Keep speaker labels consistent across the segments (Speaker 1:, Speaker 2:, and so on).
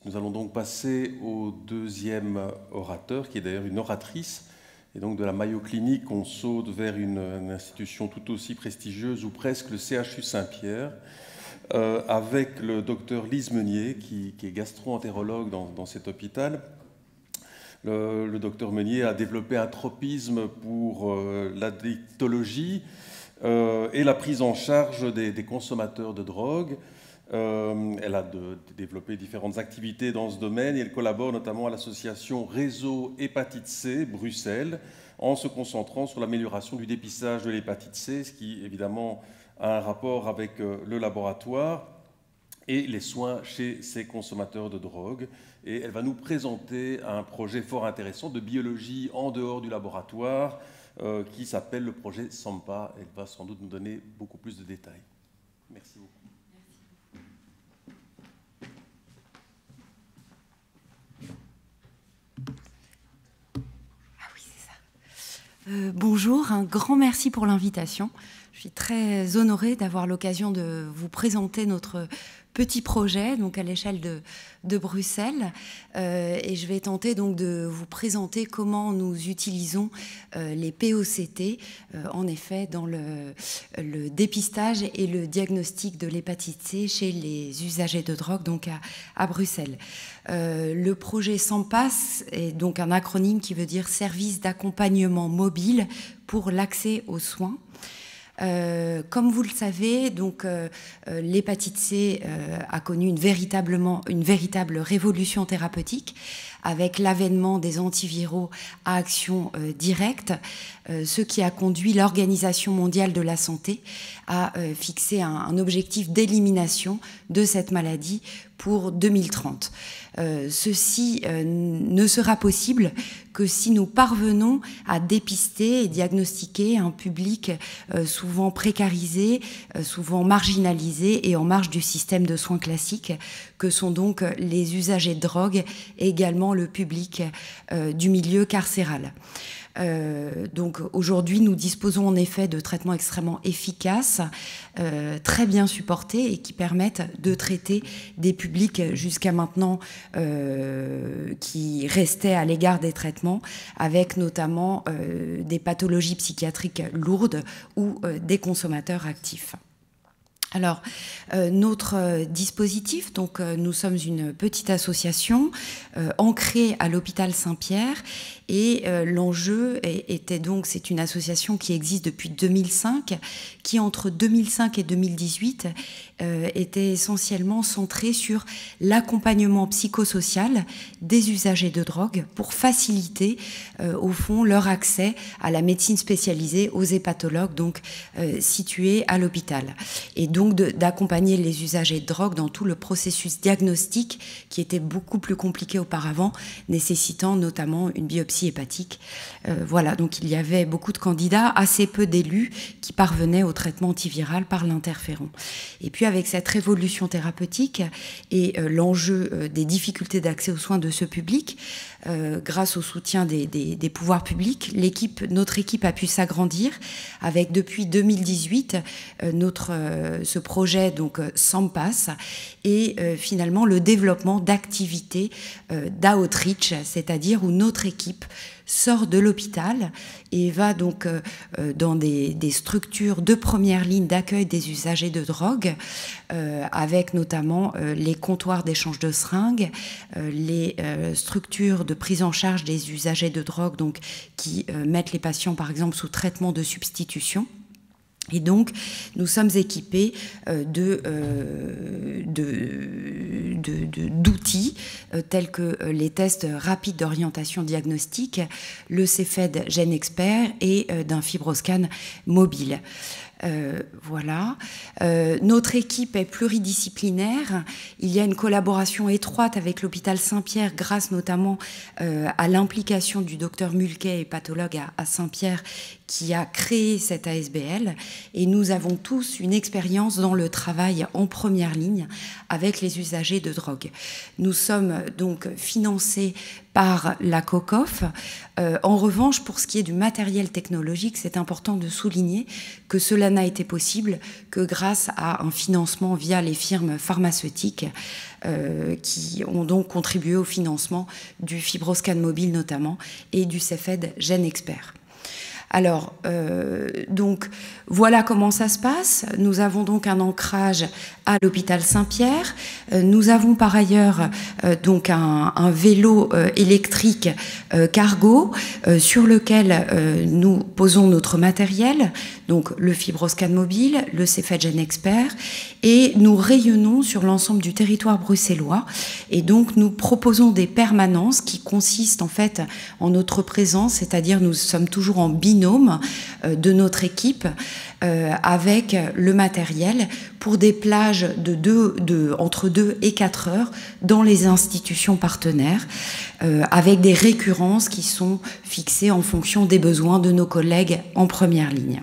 Speaker 1: Nous allons donc passer au deuxième orateur, qui est d'ailleurs une oratrice. Et donc de la Mayo Clinique, on saute vers une institution tout aussi prestigieuse, ou presque, le CHU Saint-Pierre, avec le docteur Lise Meunier, qui est gastro-entérologue dans cet hôpital. Le docteur Meunier a développé un tropisme pour l'addictologie et la prise en charge des consommateurs de drogue. Elle a développé différentes activités dans ce domaine et elle collabore notamment à l'association Réseau Hépatite C Bruxelles en se concentrant sur l'amélioration du dépistage de l'hépatite C, ce qui évidemment a un rapport avec le laboratoire et les soins chez ces consommateurs de drogue. Et elle va nous présenter un projet fort intéressant de biologie en dehors du laboratoire qui s'appelle le projet SAMPA. Elle va sans doute nous donner beaucoup plus de détails. Merci beaucoup.
Speaker 2: Bonjour, un grand merci pour l'invitation. Je suis très honorée d'avoir l'occasion de vous présenter notre petit projet, donc à l'échelle de Bruxelles, et je vais tenter donc de vous présenter comment nous utilisons les POCT, en effet, dans le dépistage et le diagnostic de l'hépatite C chez les usagers de drogue, donc à Bruxelles. Le projet SAMPAS est donc un acronyme qui veut dire Service d'accompagnement mobile pour l'accès aux soins. Comme vous le savez, donc l'hépatite C a connu une véritable révolution thérapeutique avec l'avènement des antiviraux à action directe, ce qui a conduit l'Organisation mondiale de la santé à fixer un objectif d'élimination de cette maladie pour 2030. Ceci ne sera possible que si nous parvenons à dépister et diagnostiquer un public souvent précarisé, souvent marginalisé et en marge du système de soins classiques, que sont donc les usagers de drogue et également le public du milieu carcéral. Donc aujourd'hui, nous disposons en effet de traitements extrêmement efficaces, très bien supportés et qui permettent de traiter des publics jusqu'à maintenant qui restaient à l'égard des traitements, avec notamment des pathologies psychiatriques lourdes ou des consommateurs actifs. Alors, notre dispositif, donc nous sommes une petite association ancrée à l'hôpital Saint-Pierre et l'enjeu était donc, c'est une association qui existe depuis 2005, qui entre 2005 et 2018 était essentiellement centrée sur l'accompagnement psychosocial des usagers de drogue pour faciliter au fond leur accès à la médecine spécialisée aux hépatologues donc situés à l'hôpital. Et donc d'accompagner les usagers de drogue dans tout le processus diagnostique qui était beaucoup plus compliqué auparavant, nécessitant notamment une biopsie hépatique. Voilà, donc il y avait beaucoup de candidats, assez peu d'élus qui parvenaient au traitement antiviral par l'interféron. Et puis avec cette révolution thérapeutique et l'enjeu des difficultés d'accès aux soins de ce public, grâce au soutien des pouvoirs publics, notre équipe a pu s'agrandir avec depuis 2018 ce projet donc SAMPAS et finalement le développement d'activités d'outreach, c'est-à-dire où notre équipe sort de l'hôpital et va donc dans des structures de première ligne d'accueil des usagers de drogue, avec notamment les comptoirs d'échange de seringues, les structures de prise en charge des usagers de drogue donc, qui mettent les patients par exemple sous traitement de substitution. Et donc, nous sommes équipés d'outils tels que les tests rapides d'orientation diagnostique, le CEFED GenExpert et d'un fibroscan mobile. Voilà. Notre équipe est pluridisciplinaire. Il y a une collaboration étroite avec l'hôpital Saint-Pierre grâce notamment à l'implication du docteur Mulquet, hépatologue à Saint-Pierre, qui a créé cette ASBL, et nous avons tous une expérience dans le travail en première ligne avec les usagers de drogue. Nous sommes donc financés par la COCOF. En revanche, pour ce qui est du matériel technologique, c'est important de souligner que cela n'a été possible que grâce à un financement via les firmes pharmaceutiques qui ont donc contribué au financement du FibroScan mobile notamment et du CEFED GenExpert. Alors, donc, voilà comment ça se passe. Nous avons donc un ancrage à l'hôpital Saint-Pierre. Nous avons par ailleurs donc un vélo électrique cargo sur lequel nous posons notre matériel, donc le FibroScan mobile, le CEFED GenExpert, et nous rayonnons sur l'ensemble du territoire bruxellois. Et donc, nous proposons des permanences qui consistent en fait en notre présence, c'est-à-dire nous sommes toujours en binôme de notre équipe avec le matériel pour des plages entre 2 et 4 heures dans les institutions partenaires avec des récurrences qui sont fixées en fonction des besoins de nos collègues en première ligne.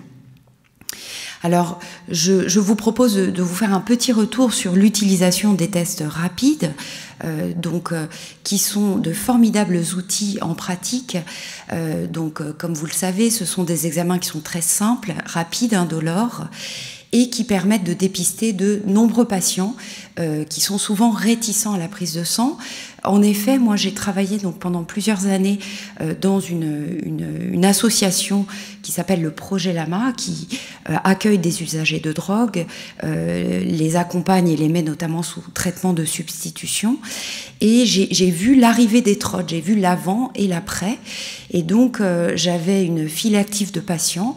Speaker 2: Alors, je vous propose de vous faire un petit retour sur l'utilisation des tests rapides, qui sont de formidables outils en pratique. Comme vous le savez, ce sont des examens qui sont très simples, rapides, indolores, et qui permettent de dépister de nombreux patients qui sont souvent réticents à la prise de sang. En effet, moi j'ai travaillé donc pendant plusieurs années dans une association qui s'appelle le Projet Lama, qui accueille des usagers de drogue, les accompagne et les met notamment sous traitement de substitution. Et j'ai vu l'arrivée des TROD, j'ai vu l'avant et l'après. Et donc j'avais une file active de patients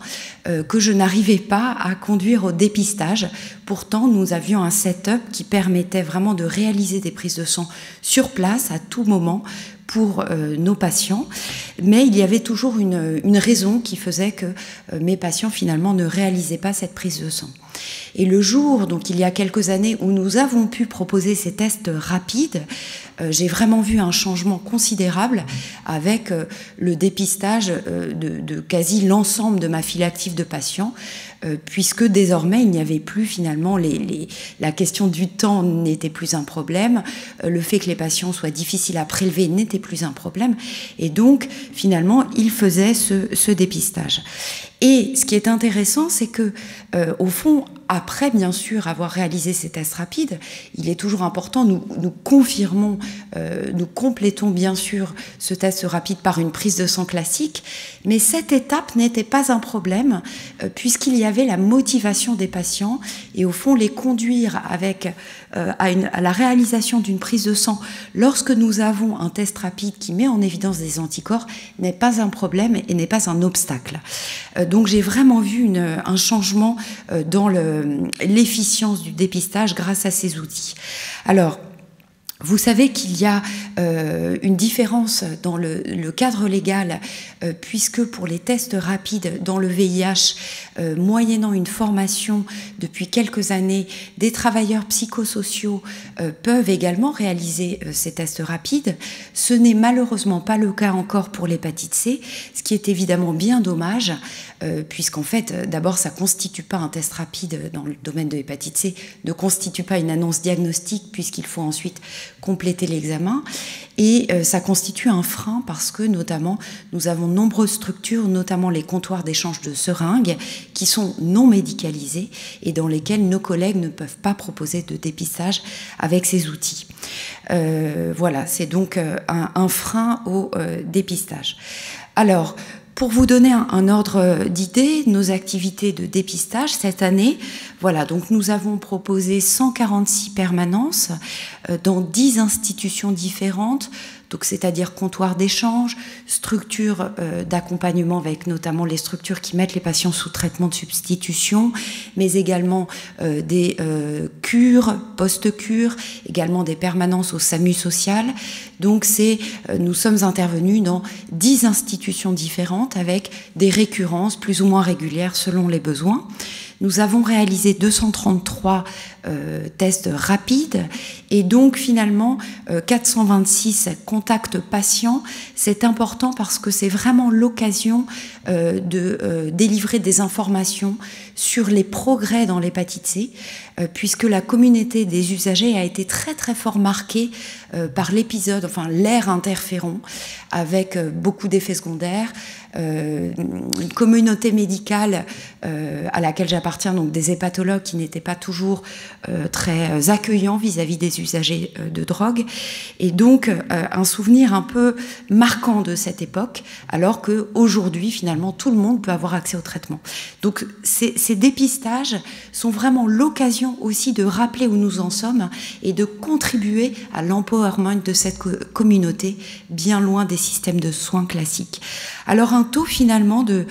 Speaker 2: que je n'arrivais pas à conduire au dépistage. Pourtant, nous avions un setup qui permettait vraiment de réaliser des prises de sang sur place à tout moment pour nos patients, mais il y avait toujours une raison qui faisait que mes patients finalement ne réalisaient pas cette prise de sang. Et le jour, donc il y a quelques années, où nous avons pu proposer ces tests rapides, j'ai vraiment vu un changement considérable avec le dépistage de quasi l'ensemble de ma file active de patients, puisque désormais il n'y avait plus finalement la question du temps n'était plus un problème, le fait que les patients soient difficiles à prélever n'était plus un problème, et donc finalement ils faisaient ce dépistage. Et ce qui est intéressant, c'est que au fond, après bien sûr avoir réalisé ces tests rapides, il est toujours important, nous confirmons, nous complétons bien sûr ce test rapide par une prise de sang classique, mais cette étape n'était pas un problème puisqu'il y avait la motivation des patients, et au fond les conduire à la réalisation d'une prise de sang lorsque nous avons un test rapide qui met en évidence des anticorps n'est pas un problème et n'est pas un obstacle. Donc j'ai vraiment vu un changement dans l'efficience du dépistage grâce à ces outils. Alors, vous savez qu'il y a une différence dans le cadre légal, puisque pour les tests rapides dans le VIH, moyennant une formation depuis quelques années, des travailleurs psychosociaux peuvent également réaliser ces tests rapides. Ce n'est malheureusement pas le cas encore pour l'hépatite C, ce qui est évidemment bien dommage, puisqu'en fait, d'abord, ça ne constitue pas un test rapide dans le domaine de l'hépatite C, ne constitue pas une annonce diagnostique, puisqu'il faut ensuite compléter l'examen, et ça constitue un frein parce que notamment nous avons de nombreuses structures, notamment les comptoirs d'échange de seringues, qui sont non médicalisés et dans lesquels nos collègues ne peuvent pas proposer de dépistage avec ces outils. Voilà, c'est donc un frein au dépistage. Alors, pour vous donner un ordre d'idée, nos activités de dépistage cette année, voilà, donc nous avons proposé 146 permanences dans 10 institutions différentes, donc c'est-à-dire comptoirs d'échange, structures d'accompagnement avec notamment les structures qui mettent les patients sous traitement de substitution, mais également des cures, post-cures, également des permanences au SAMU social. Donc nous sommes intervenus dans 10 institutions différentes avec des récurrences plus ou moins régulières selon les besoins. nous avons réalisé 233 tests rapides et donc finalement 426 contacts patients. C'est important parce que c'est vraiment l'occasion de délivrer des informations sur les progrès dans l'hépatite C, puisque la communauté des usagers a été très très fort marquée par l'épisode, enfin l'ère interféron, avec beaucoup d'effets secondaires, une communauté médicale à laquelle j'appartiens, donc des hépatologues qui n'étaient pas toujours très accueillants vis-à-vis des usagers de drogue, et donc un souvenir un peu marquant de cette époque, alors qu'aujourd'hui, finalement, tout le monde peut avoir accès au traitement. Donc ces dépistages sont vraiment l'occasion aussi de rappeler où nous en sommes et de contribuer à l'empowerment de cette communauté, bien loin des systèmes de soins classiques. Alors un taux finalement de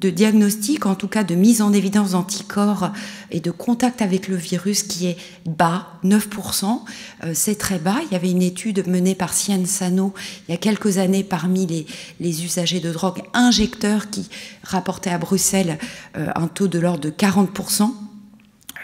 Speaker 2: diagnostic, en tout cas de mise en évidence d'anticorps et de contact avec le virus qui est bas, 9%, c'est très bas. Il y avait une étude menée par Cienzano il y a quelques années parmi les usagers de drogue injecteurs qui rapportaient à Bruxelles un taux de l'ordre de 40%,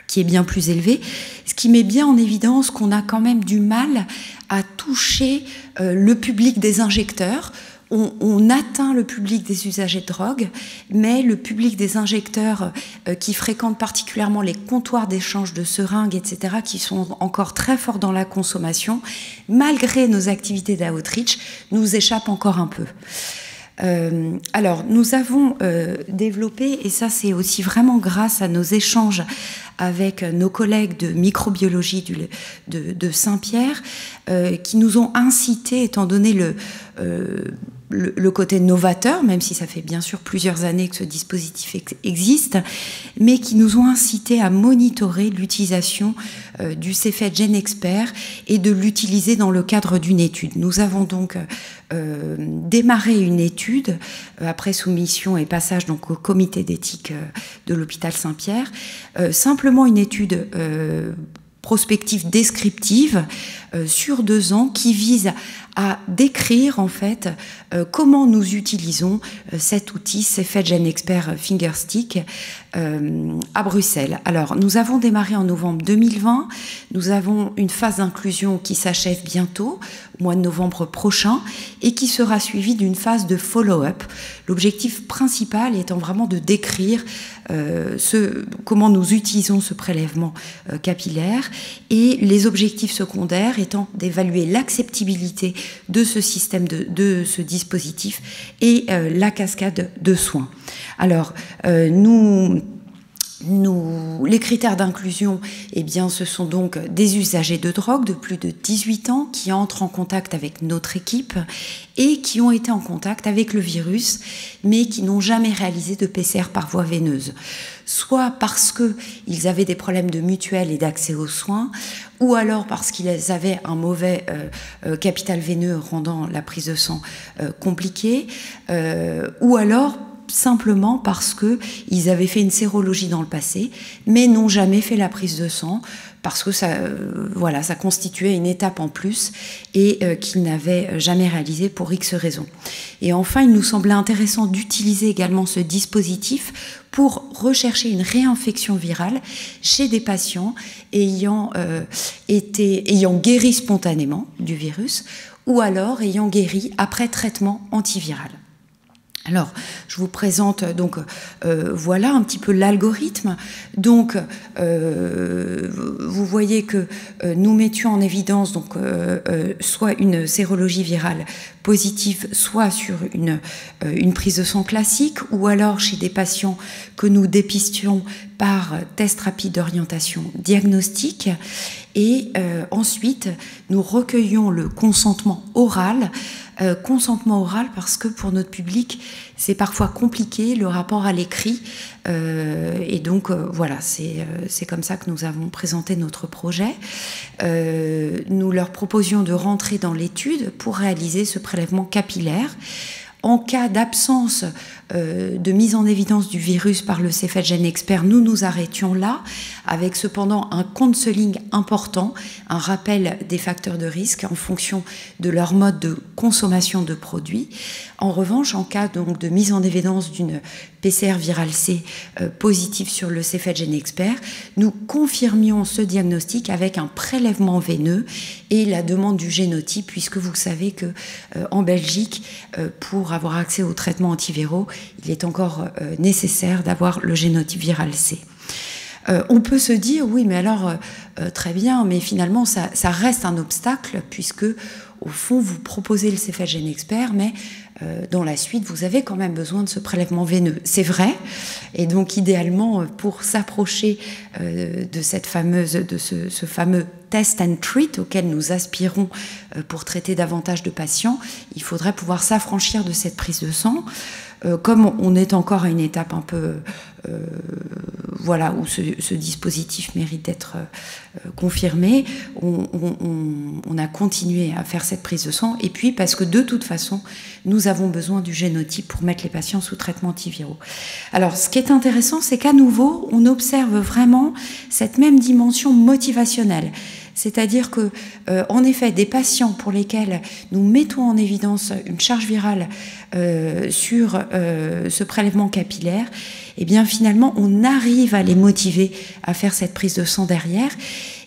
Speaker 2: qui est bien plus élevé, ce qui met bien en évidence qu'on a quand même du mal à toucher le public des injecteurs. On atteint le public des usagers de drogue, mais le public des injecteurs qui fréquentent particulièrement les comptoirs d'échange de seringues, etc., qui sont encore très forts dans la consommation, malgré nos activités d'outreach, nous échappent encore un peu. Alors, nous avons développé, et ça c'est aussi vraiment grâce à nos échanges avec nos collègues de microbiologie de Saint-Pierre, qui nous ont incité, étant donné le côté novateur, même si ça fait bien sûr plusieurs années que ce dispositif existe, mais qui nous ont incité à monitorer l'utilisation du Cepheid GenExpert et de l'utiliser dans le cadre d'une étude. Nous avons donc démarré une étude après soumission et passage donc au comité d'éthique de l'hôpital Saint-Pierre, simplement une étude prospective descriptive sur 2 ans qui vise à décrire en fait comment nous utilisons cet outil Cepheid GenExpert Fingerstick à Bruxelles. Alors, nous avons démarré en novembre 2020. Nous avons une phase d'inclusion qui s'achève bientôt, au mois de novembre prochain, et qui sera suivie d'une phase de follow-up. L'objectif principal étant vraiment de décrire comment nous utilisons ce prélèvement capillaire, et les objectifs secondaires étant d'évaluer l'acceptabilité de ce système, de ce dispositif et la cascade de soins. Alors, les critères d'inclusion, eh bien, ce sont donc des usagers de drogue de plus de 18 ans qui entrent en contact avec notre équipe et qui ont été en contact avec le virus, mais qui n'ont jamais réalisé de PCR par voie veineuse, soit parce qu'ils avaient des problèmes de mutuelle et d'accès aux soins, ou alors parce qu'ils avaient un mauvais capital veineux rendant la prise de sang compliquée, ou alors simplement parce qu'ils avaient fait une sérologie dans le passé, mais n'ont jamais fait la prise de sang, parce que ça constituait une étape en plus et qu'ils n'avaient jamais réalisé pour X raisons. Et enfin, il nous semblait intéressant d'utiliser également ce dispositif pour rechercher une réinfection virale chez des patients ayant guéri spontanément du virus ou alors ayant guéri après traitement antiviral. Alors, je vous présente donc voilà un petit peu l'algorithme. Donc, vous voyez que nous mettions en évidence donc soit une sérologie virale positive, soit sur une prise de sang classique, ou alors chez des patients que nous dépistions par test rapide d'orientation diagnostique. Et ensuite, nous recueillons le consentement oral. Consentement oral parce que pour notre public, c'est parfois compliqué le rapport à l'écrit. Et donc, voilà, c'est comme ça que nous avons présenté notre projet. Nous leur proposions de rentrer dans l'étude pour réaliser ce prélèvement capillaire. En cas d'absence de mise en évidence du virus par le Cepheid GenExpert, nous nous arrêtions là, avec cependant un counseling important, un rappel des facteurs de risque en fonction de leur mode de consommation de produits. En revanche, en cas donc de mise en évidence PCR viral C positif sur le Cefet Genexpert, nous confirmions ce diagnostic avec un prélèvement veineux et la demande du génotype, puisque vous savez que en Belgique, pour avoir accès aux traitements antiviraux, il est encore nécessaire d'avoir le génotype viral C. On peut se dire, oui, mais alors, très bien, mais finalement, ça reste un obstacle, puisque, au fond, vous proposez le Cefet Genexpert, mais dans la suite, vous avez quand même besoin de ce prélèvement veineux. C'est vrai, et donc, idéalement, pour s'approcher de ce fameux test and treat auquel nous aspirons pour traiter davantage de patients, il faudrait pouvoir s'affranchir de cette prise de sang. Comme on est encore à une étape un peu voilà, où ce dispositif mérite d'être confirmé, on a continué à faire cette prise de sang, et puis parce que de toute façon, nous avons besoin du génotype pour mettre les patients sous traitement antiviraux. Alors, ce qui est intéressant, c'est qu'à nouveau, on observe vraiment cette même dimension motivationnelle. C'est-à-dire que, en effet, des patients pour lesquels nous mettons en évidence une charge virale sur ce prélèvement capillaire, eh bien finalement, on arrive à les motiver à faire cette prise de sang derrière,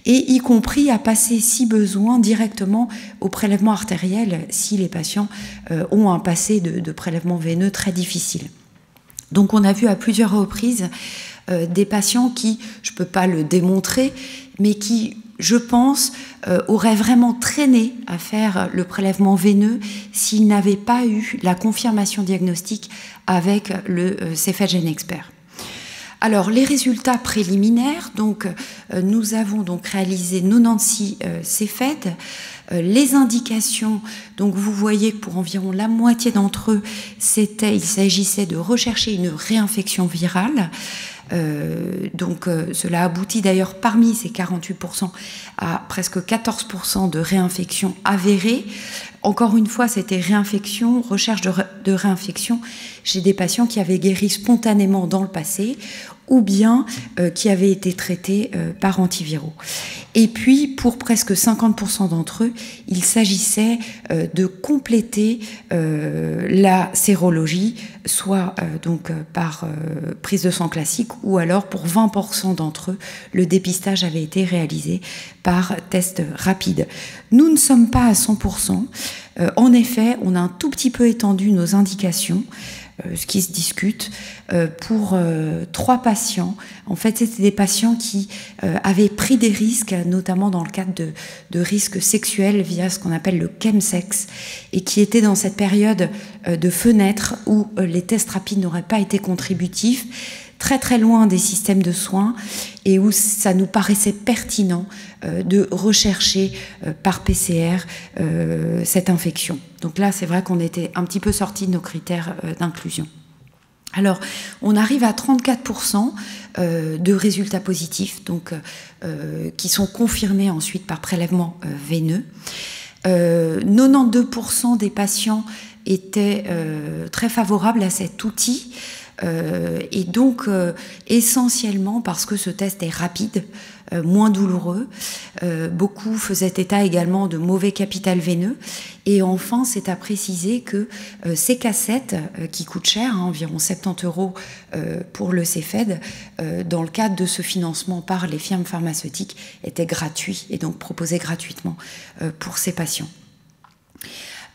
Speaker 2: et y compris à passer, si besoin, directement au prélèvement artériel si les patients ont un passé de prélèvement veineux très difficile. Donc on a vu à plusieurs reprises des patients qui, je ne peux pas le démontrer, mais qui, je pense, auraient vraiment traîné à faire le prélèvement veineux s'ils n'avaient pas eu la confirmation diagnostique avec le Cefet Genexpert. Alors, les résultats préliminaires, donc, nous avons donc réalisé 96 Cefet. Les indications, donc vous voyez que pour environ la moitié d'entre eux, il s'agissait de rechercher une réinfection virale. Cela aboutit d'ailleurs parmi ces 48% à presque 14% de réinfection avérée. Encore une fois, c'était réinfection, recherche de réinfection chez des patients qui avaient guéri spontanément dans le passé ou bien qui avaient été traités par antiviraux. Et puis, pour presque 50% d'entre eux, il s'agissait de compléter la sérologie, soit par prise de sang classique, ou alors pour 20% d'entre eux, le dépistage avait été réalisé par test rapide. Nous ne sommes pas à 100%. En effet, on a un tout petit peu étendu nos indications, ce qui se discute, pour 3 patients. En fait, c'était des patients qui avaient pris des risques, notamment dans le cadre de risques sexuels via ce qu'on appelle le chemsex, et qui étaient dans cette période de fenêtre où les tests rapides n'auraient pas été contributifs, très très loin des systèmes de soins, et où ça nous paraissait pertinent de rechercher par PCR cette infection. Donc là, c'est vrai qu'on était un petit peu sortis de nos critères d'inclusion. Alors, on arrive à 34% de résultats positifs, donc, qui sont confirmés ensuite par prélèvement veineux. 92% des patients étaient très favorables à cet outil, et donc essentiellement parce que ce test est rapide, moins douloureux. Beaucoup faisaient état également de mauvais capital veineux. Et enfin, c'est à préciser que ces cassettes, qui coûtent cher, environ 70 € pour le Cefet, dans le cadre de ce financement par les firmes pharmaceutiques, étaient gratuits et donc proposés gratuitement pour ces patients.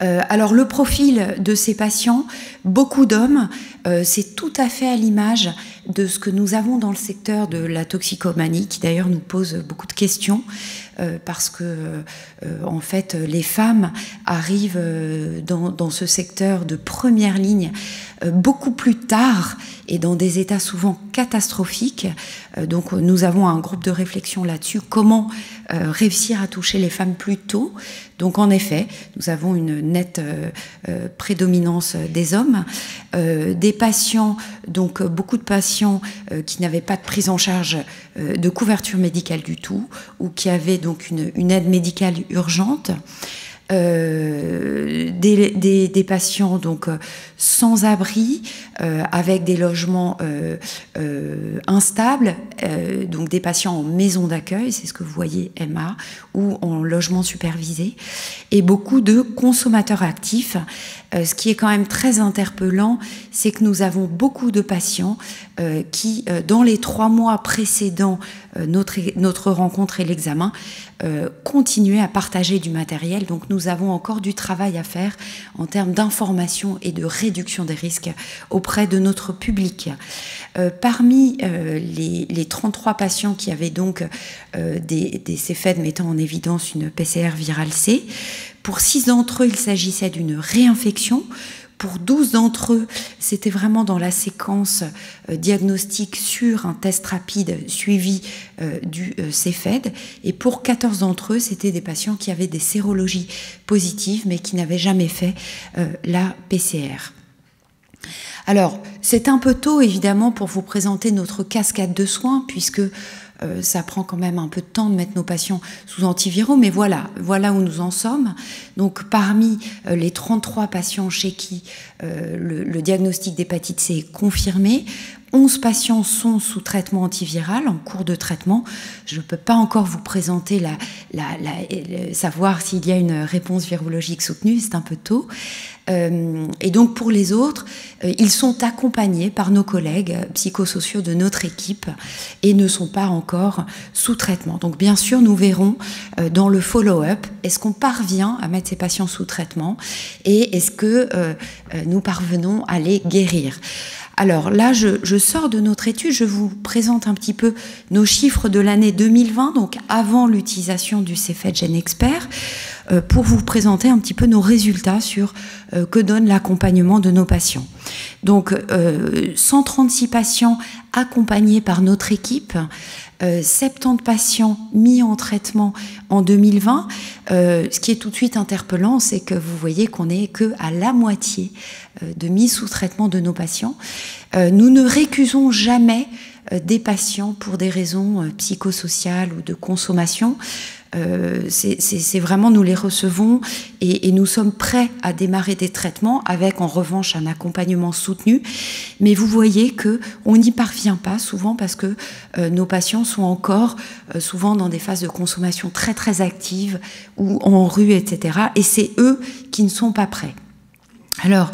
Speaker 2: Alors le profil de ces patients, beaucoup d'hommes, c'est tout à fait à l'image de ce que nous avons dans le secteur de la toxicomanie, qui d'ailleurs nous pose beaucoup de questions, parce que en fait les femmes arrivent dans ce secteur de première ligne beaucoup plus tard et dans des états souvent catastrophiques. Donc nous avons un groupe de réflexion là-dessus, comment réussir à toucher les femmes plus tôt. Donc en effet, nous avons une nette prédominance des hommes, des patients, donc beaucoup de patients qui n'avaient pas de prise en charge de couverture médicale du tout, ou qui avaient donc une aide médicale urgente. Des patients donc sans abri, avec des logements instables, donc des patients en maison d'accueil, c'est ce que vous voyez MA, ou en logement supervisé, et beaucoup de consommateurs actifs. Ce qui est quand même très interpellant, c'est que nous avons beaucoup de patients qui, dans les 3 mois précédant notre rencontre et l'examen, continuaient à partager du matériel. Donc nous avons encore du travail à faire en termes d'information et de réduction des risques auprès de notre public. Parmi les 33 patients qui avaient donc des CFED mettant en évidence une PCR virale C, pour 6 d'entre eux, il s'agissait d'une réinfection. Pour 12 d'entre eux, c'était vraiment dans la séquence diagnostique sur un test rapide suivi du CFED. Et pour 14 d'entre eux, c'était des patients qui avaient des sérologies positives, mais qui n'avaient jamais fait la PCR. Alors, c'est un peu tôt, évidemment, pour vous présenter notre cascade de soins, puisque ça prend quand même un peu de temps de mettre nos patients sous antiviraux, mais voilà où nous en sommes. Donc, parmi les 33 patients chez qui le diagnostic d'hépatite C est confirmé, 11 patients sont sous traitement antiviral, en cours de traitement. Je ne peux pas encore vous présenter savoir s'il y a une réponse virologique soutenue, c'est un peu tôt. Et donc pour les autres, ils sont accompagnés par nos collègues psychosociaux de notre équipe et ne sont pas encore sous traitement. Donc bien sûr, nous verrons dans le follow-up, est-ce qu'on parvient à mettre ces patients sous traitement et est-ce que nous parvenons à les guérir. Alors là, je sors de notre étude, je vous présente un petit peu nos chiffres de l'année 2020, donc avant l'utilisation du CFED GenExpert, pour vous présenter un petit peu nos résultats sur que donne l'accompagnement de nos patients. Donc 136 patients accompagnés par notre équipe, 70 patients mis en traitement en 2020. Ce qui est tout de suite interpellant, c'est que vous voyez qu'on n'est qu'à la moitié de mise sous traitement de nos patients. Nous ne récusons jamais des patients pour des raisons psychosociales ou de consommation. C'est vraiment, nous les recevons et nous sommes prêts à démarrer des traitements avec en revanche un accompagnement soutenu. Mais vous voyez qu'on n'y parvient pas souvent parce que nos patients sont encore souvent dans des phases de consommation très très actives ou en rue, etc. Et c'est eux qui ne sont pas prêts. Alors,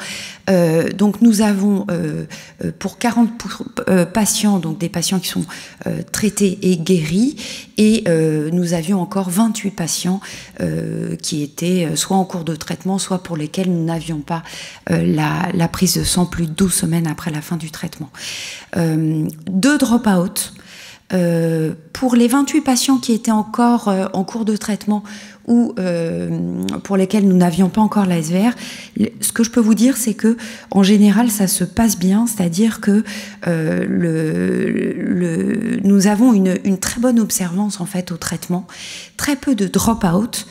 Speaker 2: donc nous avons pour 40 patients, donc des patients qui sont traités et guéris, et nous avions encore 28 patients qui étaient soit en cours de traitement, soit pour lesquels nous n'avions pas la prise de sang plus de 12 semaines après la fin du traitement. 2 drop-out. Pour les 28 patients qui étaient encore en cours de traitement ou pour lesquels nous n'avions pas encore la SVR, ce que je peux vous dire, c'est que en général, ça se passe bien, c'est-à-dire que nous avons une très bonne observance en fait au traitement, très peu de drop-out,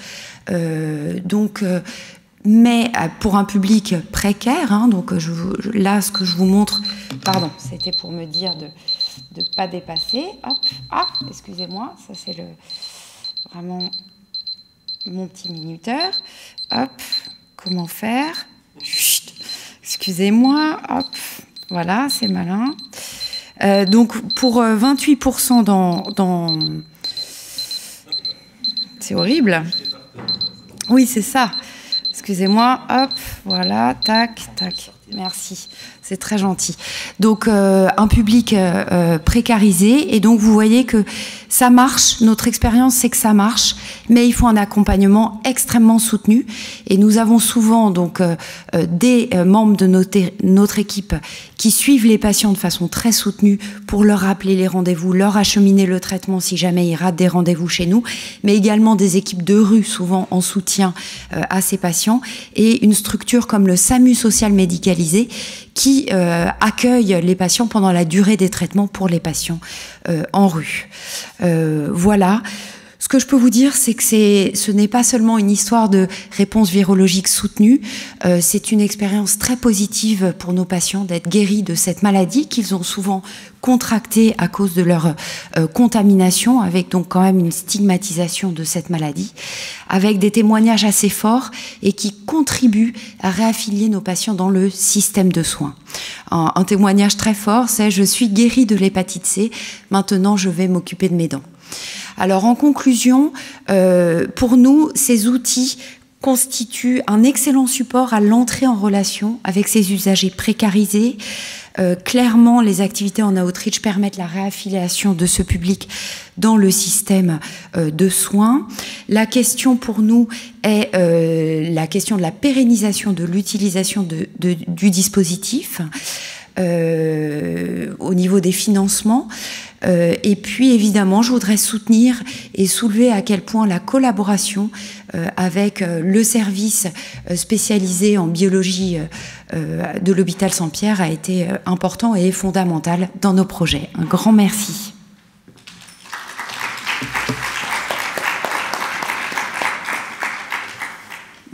Speaker 2: mais pour un public précaire, hein, donc là, ce que je vous montre, pardon, c'était pour me dire de ne pas dépasser. Hop, ah, excusez-moi, ça c'est vraiment mon petit minuteur. Hop, comment faire? Chut, excusez-moi, hop, voilà, c'est malin. Donc pour 28% dans... C'est horrible. Oui, c'est ça. Excusez-moi, hop, voilà, tac, tac. Merci, c'est très gentil. Donc, un public précarisé, et donc vous voyez que ça marche, notre expérience c'est que ça marche, mais il faut un accompagnement extrêmement soutenu, et nous avons souvent donc des membres de notre équipe qui suivent les patients de façon très soutenue pour leur rappeler les rendez-vous, leur acheminer le traitement si jamais ils ratent des rendez-vous chez nous, mais également des équipes de rue souvent en soutien à ces patients, et une structure comme le SAMU social médicalisé qui accueille les patients pendant la durée des traitements pour les patients en rue. Voilà. Ce que je peux vous dire, c'est que ce n'est pas seulement une histoire de réponse virologique soutenue, c'est une expérience très positive pour nos patients d'être guéris de cette maladie qu'ils ont souvent contractée à cause de leur contamination, avec donc quand même une stigmatisation de cette maladie, avec des témoignages assez forts et qui contribuent à réaffilier nos patients dans le système de soins. Un témoignage très fort, c'est « Je suis guéri de l'hépatite C, maintenant je vais m'occuper de mes dents ». Alors en conclusion, pour nous, ces outils constituent un excellent support à l'entrée en relation avec ces usagers précarisés. Clairement, les activités en outreach permettent la réaffiliation de ce public dans le système de soins. La question pour nous est la question de la pérennisation de l'utilisation du dispositif au niveau des financements. Et puis évidemment, je voudrais soutenir et soulever à quel point la collaboration avec le service spécialisé en biologie de l'hôpital Saint-Pierre a été important et fondamental dans nos projets. Un grand merci.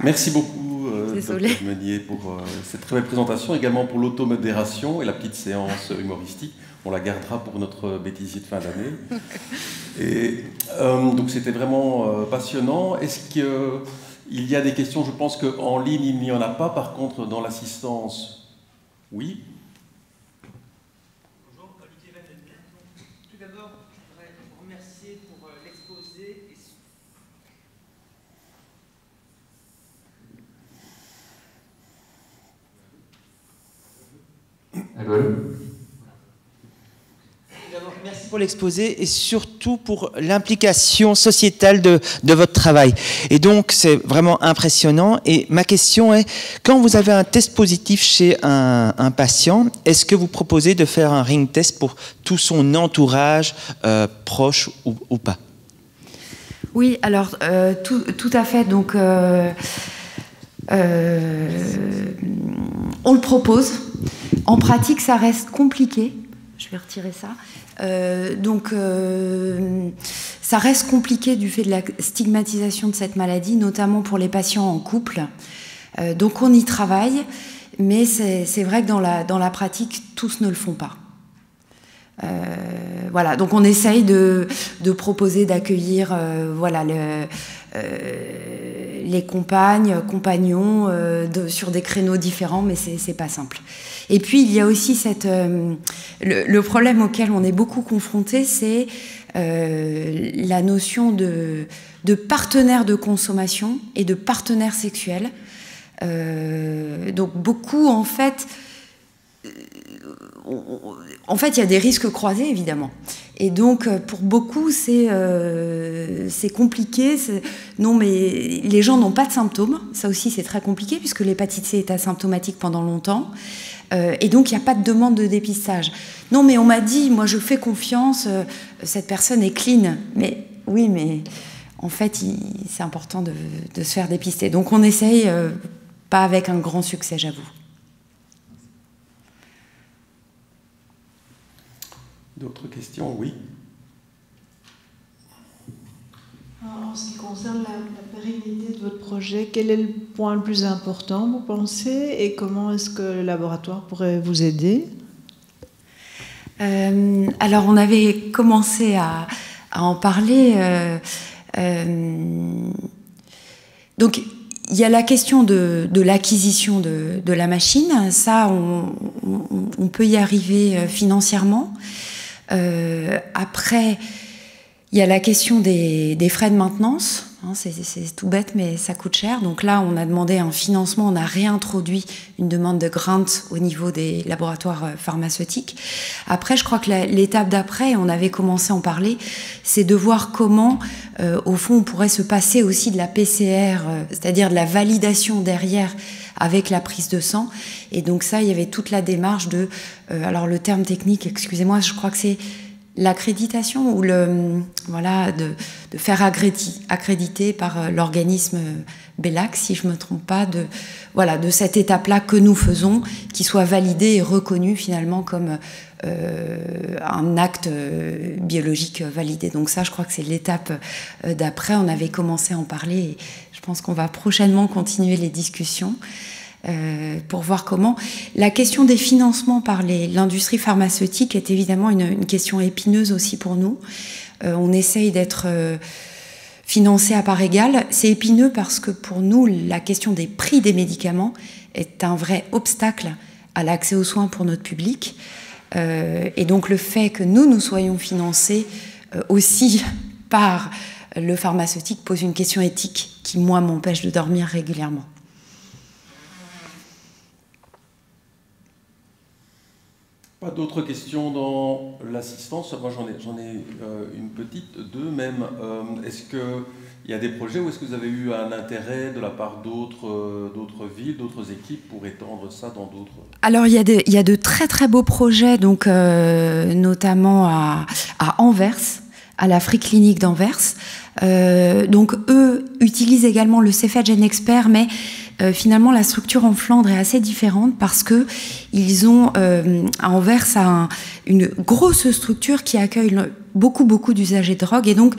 Speaker 1: Merci beaucoup, Dr Meunier, pour cette très belle présentation, également pour l'automodération et la petite séance humoristique. On la gardera pour notre bêtisier de fin d'année. Et donc c'était vraiment passionnant. Est-ce qu'il y a des questions? Je pense qu'en ligne, il n'y en a pas. Par contre, dans l'assistance, oui.
Speaker 3: Bonjour, Olivier Van Den Berg. Tout d'abord, je voudrais vous remercier pour l'exposé. Merci pour l'exposé et surtout pour l'implication sociétale de votre travail. Et donc, c'est vraiment impressionnant. Et ma question est, quand vous avez un test positif chez un patient, est-ce que vous proposez de faire un ring test pour tout son entourage, proche ou pas?
Speaker 2: Oui, alors, tout à fait. Donc, on le propose. En pratique, ça reste compliqué. Je vais retirer ça. Ça reste compliqué du fait de la stigmatisation de cette maladie, notamment pour les patients en couple. Donc on y travaille, mais c'est vrai que dans la pratique, tous ne le font pas. Voilà, donc on essaye de proposer d'accueillir voilà, les compagnons sur des créneaux différents, mais c'est pas simple. Et puis il y a aussi le problème auquel on est beaucoup confronté, c'est la notion de partenaire de consommation et de partenaire sexuel. Donc beaucoup, en fait, il y a des risques croisés, évidemment. Et donc, pour beaucoup, c'est compliqué. Non, mais les gens n'ont pas de symptômes. Ça aussi, c'est très compliqué, puisque l'hépatite C est asymptomatique pendant longtemps. Et donc, il n'y a pas de demande de dépistage. Non, mais on m'a dit, moi, je fais confiance, cette personne est clean. Mais oui, mais en fait, c'est important de se faire dépister. Donc, on essaye, pas avec un grand succès, j'avoue.
Speaker 1: D'autres questions? Oui.
Speaker 4: En ce qui concerne la pérennité de votre projet, quel est le point le plus important, vous pensez, et comment est-ce que le laboratoire pourrait vous aider?
Speaker 2: Alors, on avait commencé à en parler. Donc, il y a la question de l'acquisition de la machine. Ça, on peut y arriver financièrement. Après, il y a la question des frais de maintenance. C'est tout bête, mais ça coûte cher. Donc là, on a demandé un financement, on a réintroduit une demande de grant au niveau des laboratoires pharmaceutiques. Après, je crois que l'étape d'après, on avait commencé à en parler, c'est de voir comment, au fond, on pourrait se passer aussi de la PCR, c'est-à-dire de la validation derrière avec la prise de sang. Et donc ça, il y avait toute la démarche de... alors le terme technique, excusez-moi, je crois que c'est l'accréditation ou voilà, de faire accréditer par l'organisme BELAC, si je ne me trompe pas, de cette étape-là que nous faisons, qui soit validée et reconnue finalement comme un acte biologique validé. Donc ça, je crois que c'est l'étape d'après. On avait commencé à en parler et je pense qu'on va prochainement continuer les discussions pour voir comment. La question des financements par l'industrie pharmaceutique est évidemment une question épineuse aussi pour nous. On essaye d'être financé à part égale. C'est épineux parce que pour nous, la question des prix des médicaments est un vrai obstacle à l'accès aux soins pour notre public. Et donc le fait que nous soyons financés aussi par le pharmaceutique pose une question éthique qui, moi, m'empêche de dormir régulièrement.
Speaker 1: Pas d'autres questions dans l'assistance? Moi, j'en ai une petite, deux même. Est-ce qu'il y a des projets ou est-ce que vous avez eu un intérêt de la part d'autres villes, d'autres équipes pour étendre ça dans d'autres?
Speaker 2: Alors, il y a de très très beaux projets, donc notamment à Anvers, à la Free Clinic d'Anvers. Donc, eux utilisent également le Cepheid GenExpert, mais finalement, la structure en Flandre est assez différente parce que ils ont à Anvers une grosse structure qui accueille beaucoup d'usagers de drogue et donc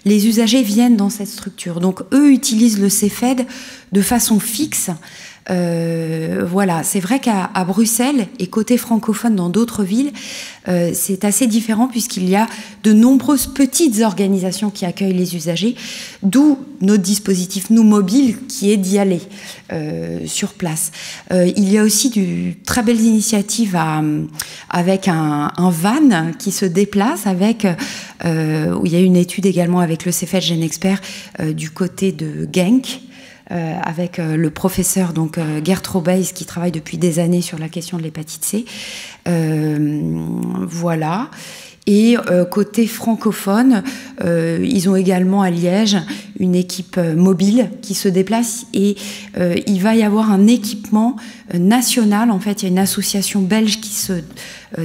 Speaker 2: les usagers viennent dans cette structure. Donc eux utilisent le Cepheid de façon fixe. Voilà, c'est vrai qu'à Bruxelles et côté francophone dans d'autres villes, c'est assez différent puisqu'il y a de nombreuses petites organisations qui accueillent les usagers, d'où notre dispositif Nous Mobile qui est d'y aller sur place. Il y a aussi de très belles initiatives avec un van qui se déplace avec où il y a une étude également avec le Cepheid GenExpert du côté de Genk. Avec le professeur donc Gert Robeys qui travaille depuis des années sur la question de l'hépatite C. Voilà. Et côté francophone, ils ont également à Liège une équipe mobile qui se déplace et il va y avoir un équipement national. En fait, il y a une association belge qui se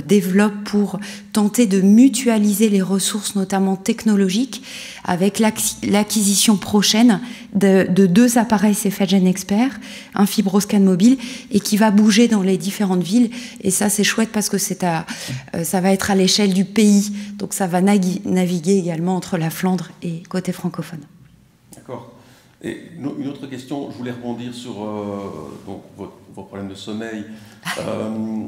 Speaker 2: développe pour tenter de mutualiser les ressources, notamment technologiques, avec l'acquisition prochaine de 2 appareils Cepheid GenExpert, un fibroscan mobile, et qui va bouger dans les différentes villes. Et ça, c'est chouette parce que ça va être à l'échelle du pays. Donc ça va naviguer également entre la Flandre et côté francophone.
Speaker 1: D'accord. Et une autre question, je voulais rebondir sur donc, vos problèmes de sommeil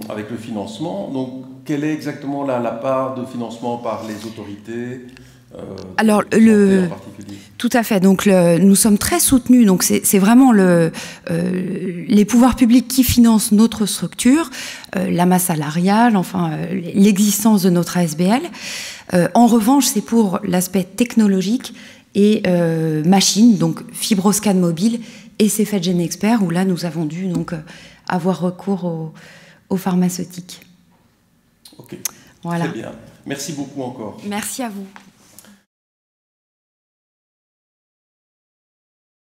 Speaker 1: avec le financement. Donc, quelle est exactement la part de financement par les autorités
Speaker 2: Alors, tout à fait. Donc, nous sommes très soutenus. Donc, c'est vraiment les pouvoirs publics qui financent notre structure, la masse salariale, enfin, l'existence de notre ASBL. En revanche, c'est pour l'aspect technologique et machine, donc fibroscan mobile et Cepheid GenExpert, où là, nous avons dû donc avoir recours aux pharmaceutiques.
Speaker 1: Ok.
Speaker 2: Voilà.
Speaker 1: Très bien. Merci beaucoup encore.
Speaker 2: Merci à vous.